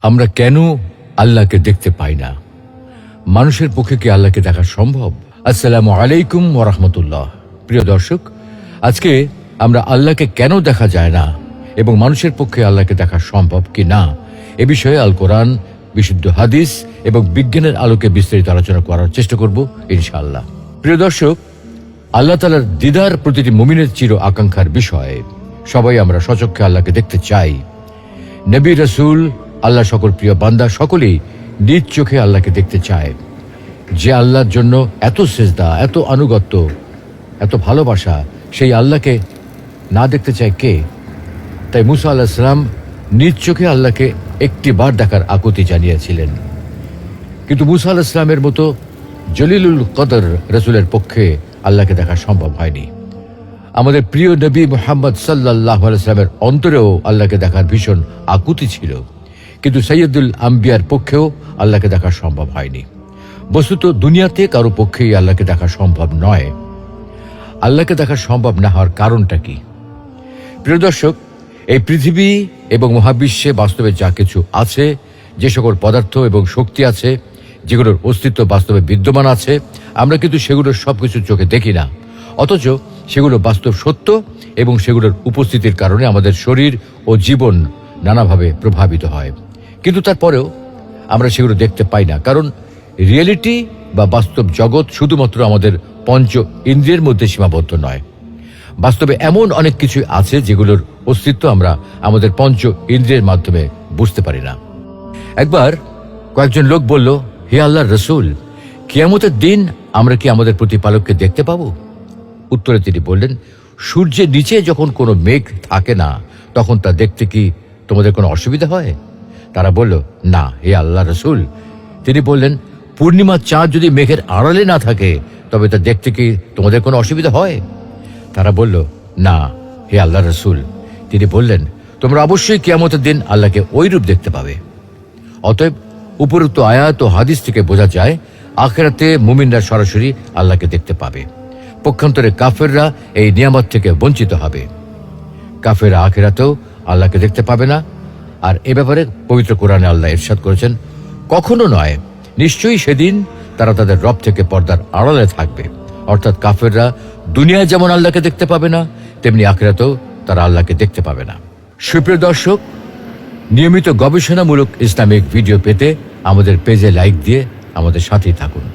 আমরা কেন আল্লাহকে দেখতে পাই না? মানুষের পক্ষে কি আল্লাহকে দেখা সম্ভব? আসসালামু আলাইকুম ওয়া রাহমাতুল্লাহ। প্রিয় দর্শক, আজকে আমরা আল্লাহকে কেন দেখা যায় না এবং মানুষের পক্ষে আল্লাহকে দেখা সম্ভব কি না এ বিষয়ে আল কোরআন, বিশুদ্ধ হাদিস এবং বিজ্ঞানের আলোকে বিস্তারিত আলোচনা করার চেষ্টা করব ইনশাআল্লাহ। প্রিয় দর্শক, আল্লাহ তাআলার দিদার প্রতিটি মুমিনের চির আকাঙ্ক্ষার বিষয়। সবাই আমরা সচক্ষে আল্লাহকে দেখতে চাই। নবী, রাসূল, আল্লাহ সকল প্রিয় বান্দা সকলেই নিজ চোখে আল্লাহকে দেখতে চায়। যে আল্লাহর জন্য এত সেজদা, এত আনুগত্য, এত ভালোবাসা, সেই আল্লাহকে না দেখতে চায় কে? তাই মুসা আলাইহিস সালাম নিজ চোখে আল্লাহকে একটি বার দেখার আকুতি জানিয়েছিলেন। কিন্তু মুসা আলাইহিস সালামের মতো জলিলুল কদর রাসূলের পক্ষে আল্লাহকে দেখা সম্ভব হয়নি। আমাদের প্রিয় নবী মুহাম্মদ সাল্লাল্লাহু আলাইহি ওয়াসাল্লামের অন্তরেও আল্লাহকে দেখার ভীষণ আকুতি ছিল, কিন্তু সৈয়দুল আম্বিয়ার পক্ষেও আল্লাহকে দেখা সম্ভব হয়নি। বস্তুত দুনিয়াতে কারো পক্ষেই আল্লাহকে দেখা সম্ভব নয়। আল্লাহকে দেখা সম্ভব না হওয়ার কারণটা কি? প্রিয় দর্শক, এই পৃথিবী এবং মহাবিশ্বে বাস্তবে যা কিছু আছে, যে সকল পদার্থ এবং শক্তি আছে, যেগুলোর অস্তিত্ব বাস্তবে বিদ্যমান আছে, আমরা কিন্তু সেগুলোর সবকিছু চোখে দেখি না। অথচ সেগুলো বাস্তব সত্য এবং সেগুলোর উপস্থিতির কারণে আমাদের শরীর ও জীবন নানাভাবে প্রভাবিত হয়। কিন্তু তারপরেও আমরা সেগুলো দেখতে পাই না, কারণ রিয়েলিটি বা বাস্তব জগৎ শুধুমাত্র আমাদের পঞ্চ ইন্দ্রিয়ের মধ্যে সীমাবদ্ধ নয়। বাস্তবে এমন অনেক কিছু আছে যেগুলোর অস্তিত্ব আমরা আমাদের পঞ্চ ইন্দ্রিয়ের মাধ্যমে বুঝতে পারি না। একবার কয়েকজন লোক বলল, হে আল্লাহর রাসূল, কিয়ামতের দিন আমরা কি আমাদের প্রতিপালককে দেখতে পাবো? উত্তরে তিনি বললেন, সূর্যের নিচে যখন কোনো মেঘ থাকে না, তখন তা দেখতে কি তোমাদের কোনো অসুবিধা হয়? তারা বলল, না হে আল্লাহর রাসূল। তিনি বললেন, পূর্ণিমার চাঁদ যদি মেঘের আড়ালে না থাকে, তবে তা দেখতে কি তোমাদের কোনো অসুবিধা হয়? তারা বলল, না হে আল্লাহর রাসূল। তিনি বললেন, তোমরা অবশ্যই কিয়ামতের দিন আল্লাহকে ওই রূপ দেখতে পাবে। অতএব উপরোক্ত আয়াত ও হাদিস থেকে বোঝা যায়, আখিরাতে মুমিনরা সরাসরি আল্লাহকে দেখতে পাবে। পক্ষান্তরে কাফেররা এই নিয়ামত থেকে বঞ্চিত হবে। কাফেররা আখিরাতেও আল্লাহকে দেখতে পাবে না। আর এ ব্যাপারে পবিত্র কোরআনে আল্লাহ ইরশাদ করেছেন, কখনো নয়, নিশ্চয়ই সেদিন তারা তাদের রব থেকে পর্দার আড়ালে থাকবে। অর্থাৎ কাফেররা দুনিয়ায় যেমন আল্লাহকে দেখতে পাবে না, তেমনি আখিরাতেও তারা আল্লাহকে দেখতে পাবে না। সুপ্রিয় দর্শক, নিয়মিত গবেষণামূলক ইসলামিক ভিডিও পেতে আমাদের পেজে লাইক দিয়ে আমাদের সাথেই থাকুন।